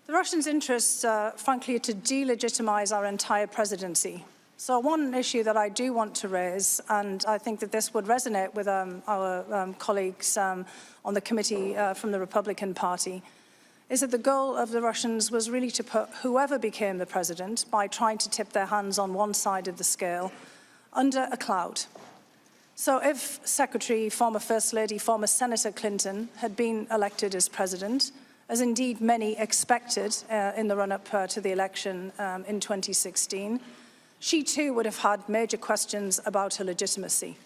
The Russians' interests, frankly, are to delegitimize our entire presidency. So one issue that I do want to raise, and I think that this would resonate with our colleagues on the committee from the Republican Party, is that the goal of the Russians was really to put whoever became the president, by trying to tip their hands on one side of the scale, under a cloud. So if Secretary, former First Lady, former Senator Clinton had been elected as president, as indeed many expected in the run-up to the election in 2016, she too would have had major questions about her legitimacy.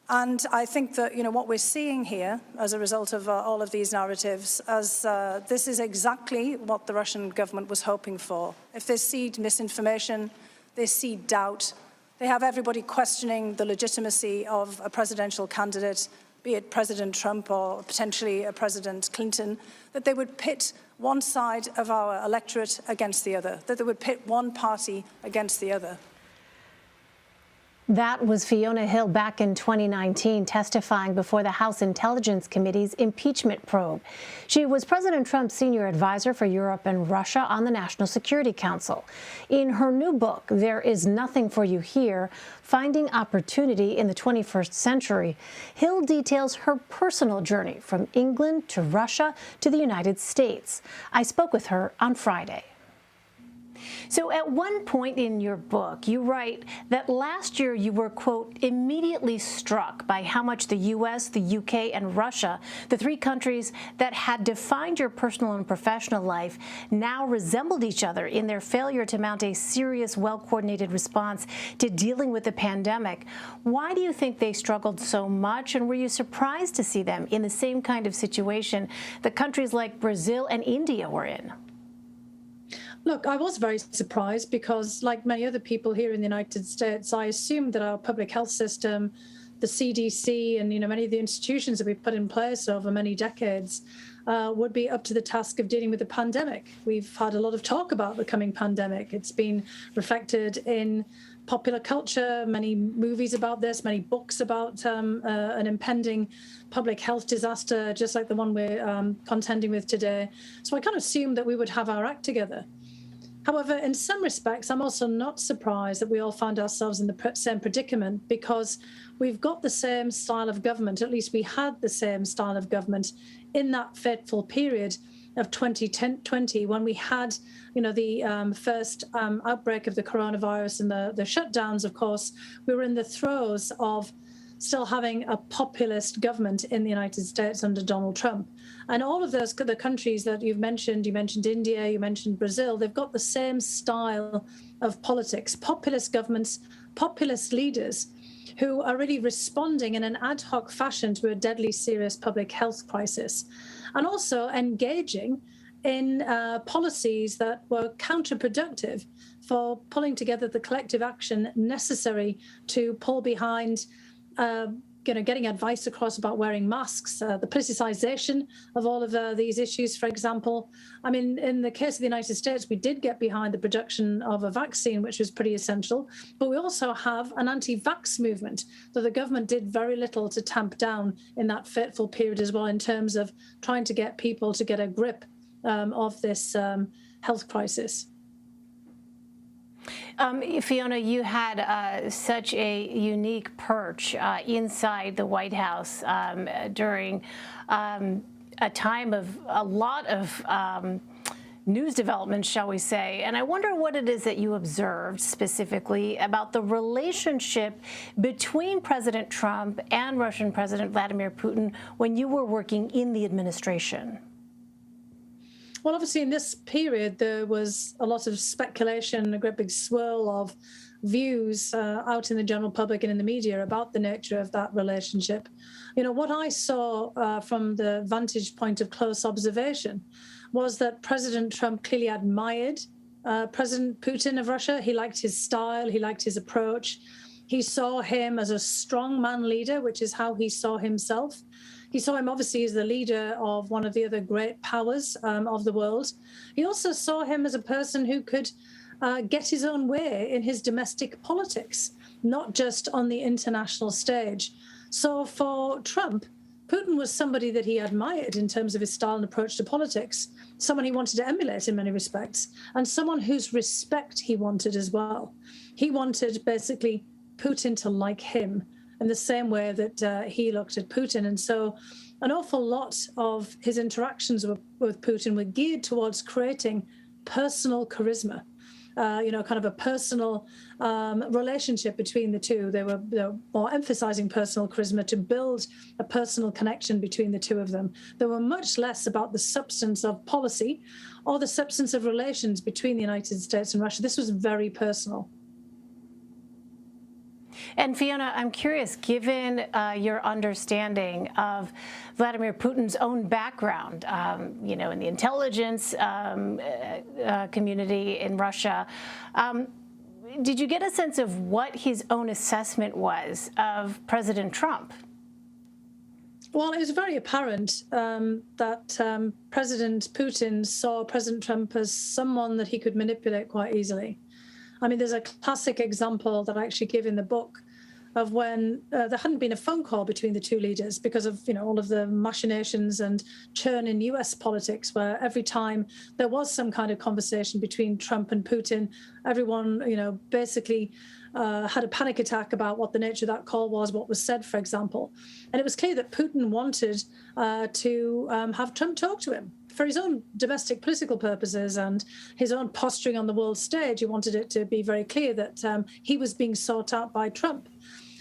And I think that, what we're seeing here as a result of all of these narratives, as this is exactly what the Russian government was hoping for. If they seed misinformation, they seed doubt, they have everybody questioning the legitimacy of a presidential candidate, be it President Trump or potentially a President Clinton, that they would pit one side of our electorate against the other, that they would pit one party against the other. That was Fiona Hill back in 2019 testifying before the House Intelligence Committee's impeachment probe. She was President Trump's senior advisor for Europe and Russia on the National Security Council. In her new book, There Is Nothing for You Here, Finding Opportunity in the 21st Century, Hill details her personal journey from England to Russia to the United States. I spoke with her on Friday. So at one point in your book, you write that last year you were, quote, immediately struck by how much the U.S., the UK, and Russia, the three countries that had defined your personal and professional life, now resembled each other in their failure to mount a serious, well-coordinated response to dealing with the pandemic. Why do you think they struggled so much, and were you surprised to see them in the same kind of situation that countries like Brazil and India were in? Look, I was very surprised because, like many other people here in the United States, I assumed that our public health system, the CDC, and many of the institutions that we've put in place over many decades would be up to the task of dealing with the pandemic. We've had a lot of talk about the coming pandemic. It's been reflected in popular culture, many movies about this, many books about an impending public health disaster, just like the one we're contending with today. So I kind of assumed that we would have our act together. However, in some respects, I'm also not surprised that we all found ourselves in the same predicament, because we've got the same style of government, at least we had the same style of government in that fateful period of 2020, when we had, the first outbreak of the coronavirus and the shutdowns. Of course, we were in the throes of still having a populist government in the United States under Donald Trump. And all of those the countries that you mentioned India, you mentioned Brazil, they've got the same style of politics, populist governments, populist leaders who are really responding in an ad hoc fashion to a deadly serious public health crisis, and also engaging in policies that were counterproductive for pulling together the collective action necessary to pull behind getting advice across about wearing masks, the politicization of all of these issues, for example. I mean, in the case of the United States, we did get behind the production of a vaccine, which was pretty essential, but we also have an anti-vax movement that the government did very little to tamp down in that fateful period as well, in terms of trying to get people to get a grip of this health crisis. Fiona, you had such a unique perch inside the White House during a time of a lot of news developments, shall we say. And I wonder what it is that you observed specifically about the relationship between President Trump and Russian President Vladimir Putin when you were working in the administration. Well, obviously, in this period, there was a lot of speculation, a great big swirl of views out in the general public and in the media about the nature of that relationship. What I saw from the vantage point of close observation was that President Trump clearly admired President Putin of Russia. He liked his style. He liked his approach. He saw him as a strongman leader, which is how he saw himself. He saw him, obviously, as the leader of one of the other great powers of the world. He also saw him as a person who could get his own way in his domestic politics, not just on the international stage. So for Trump, Putin was somebody that he admired in terms of his style and approach to politics, someone he wanted to emulate in many respects, and someone whose respect he wanted as well. He wanted basically Putin to like him in the same way that he looked at Putin. And so an awful lot of his interactions with Putin were geared towards creating personal charisma. Kind of a personal relationship between the two. They were more emphasizing personal charisma to build a personal connection between the two of them. They were much less about the substance of policy or the substance of relations between the United States and Russia. This was very personal. And Fiona, I'm curious, given your understanding of Vladimir Putin's own background, in the intelligence community in Russia, did you get a sense of what his own assessment was of President Trump? Well, it was very apparent that President Putin saw President Trump as someone that he could manipulate quite easily. I mean, there's a classic example that I actually give in the book of when there hadn't been a phone call between the two leaders because of, all of the machinations and churn in US politics, where every time there was some kind of conversation between Trump and Putin, everyone, basically had a panic attack about what the nature of that call was, what was said, for example. And it was clear that Putin wanted to have Trump talk to him. For his own domestic political purposes and his own posturing on the world stage, he wanted it to be very clear that he was being sought out by Trump.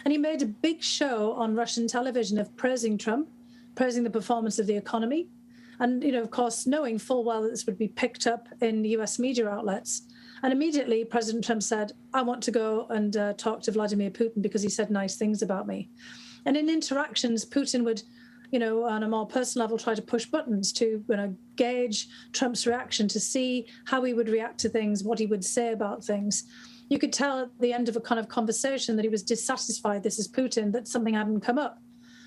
And he made a big show on Russian television of praising Trump, praising the performance of the economy, and, of course, knowing full well that this would be picked up in US media outlets. And immediately, President Trump said, I want to go and talk to Vladimir Putin because he said nice things about me. And in interactions, Putin would on a more personal level, try to push buttons to gauge Trump's reaction, to see how he would react to things, what he would say about things. You could tell at the end of a kind of conversation that he was dissatisfied, this is Putin, that something hadn't come up.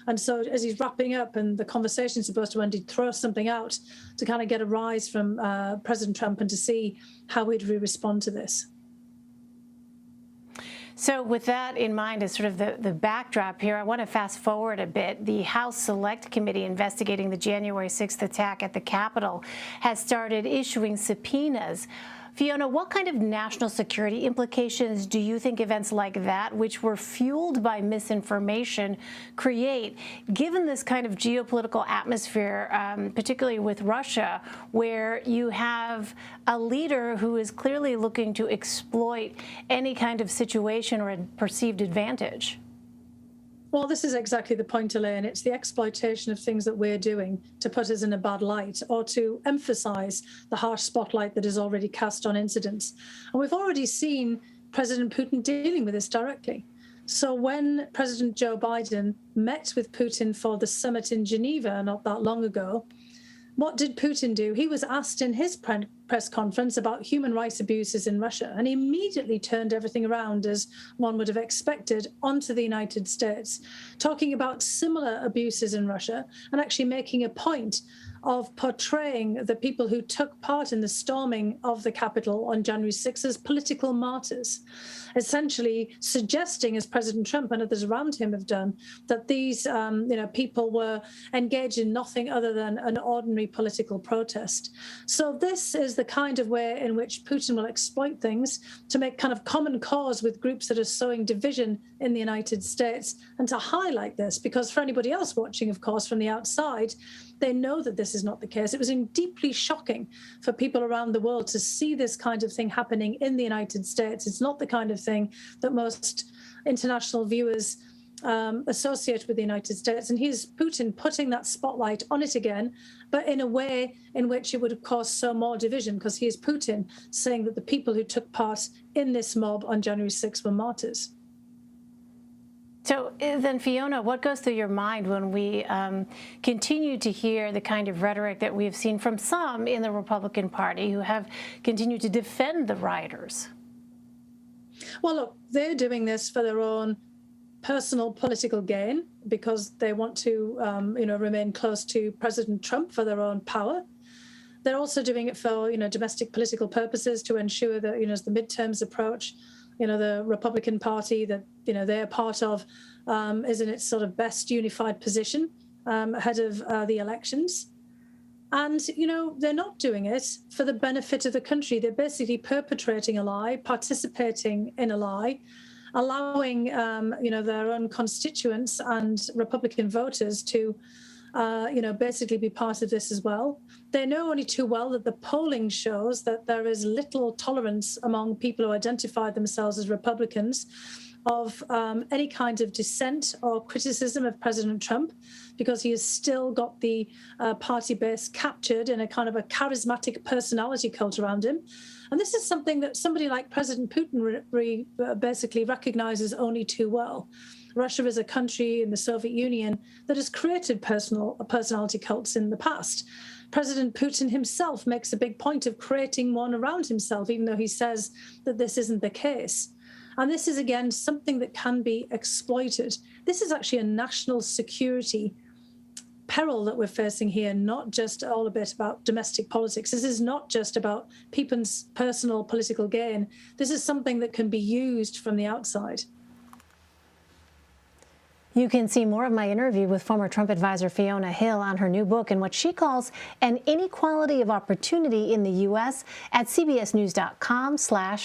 And so as he's wrapping up and the conversation's supposed to end, he'd throw something out to kind of get a rise from President Trump and to see how he'd respond to this. So with that in mind as sort of the backdrop here, I want to fast forward a bit. The House Select Committee investigating the January 6th attack at the Capitol has started issuing subpoenas. Fiona, what kind of national security implications do you think events like that, which were fueled by misinformation, create, given this kind of geopolitical atmosphere, particularly with Russia, where you have a leader who is clearly looking to exploit any kind of situation or a perceived advantage? Well, this is exactly the point, Elaine. It's the exploitation of things that we're doing to put us in a bad light or to emphasize the harsh spotlight that is already cast on incidents. And we've already seen President Putin dealing with this directly. So when President Joe Biden met with Putin for the summit in Geneva not that long ago, what did Putin do? He was asked in his press conference about human rights abuses in Russia, and he immediately turned everything around, as one would have expected, onto the United States, talking about similar abuses in Russia and actually making a point of portraying the people who took part in the storming of the Capitol on January 6th as political martyrs, essentially suggesting, as President Trump and others around him have done, that these people were engaged in nothing other than an ordinary political protest. So this is the kind of way in which Putin will exploit things to make kind of common cause with groups that are sowing division in the United States, and to highlight this, because for anybody else watching, of course, from the outside, they know that this is not the case. It was deeply shocking for people around the world to see this kind of thing happening in the United States. It's not the kind of thing that most international viewers associate with the United States. And here's Putin putting that spotlight on it again, but in a way in which it would, of course, sow more division, because here's Putin saying that the people who took part in this mob on January 6th were martyrs. So then, Fiona, what goes through your mind when we continue to hear the kind of rhetoric that we have seen from some in the Republican Party who have continued to defend the rioters? Well, look, they're doing this for their own personal political gain, because they want to, remain close to President Trump for their own power. They're also doing it for, domestic political purposes to ensure that, as the midterms approach, the Republican Party that, they're part of is in its sort of best unified position ahead of the elections. And, they're not doing it for the benefit of the country. They're basically perpetrating a lie, participating in a lie, allowing, their own constituents and Republican voters to, basically be part of this as well. They know only too well that the polling shows that there is little tolerance among people who identify themselves as Republicans of any kind of dissent or criticism of President Trump, because he has still got the party base captured in a kind of a charismatic personality cult around him. And this is something that somebody like President Putin basically recognizes only too well. Russia is a country in the Soviet Union that has created personality cults in the past. President Putin himself makes a big point of creating one around himself, even though he says that this isn't the case. And this is, again, something that can be exploited. This is actually a national security peril that we're facing here, not just all a bit about domestic politics. This is not just about people's personal political gain. This is something that can be used from the outside. You can see more of my interview with former Trump advisor Fiona Hill on her new book and what she calls an inequality of opportunity in the U.S. at cbsnews.com/red.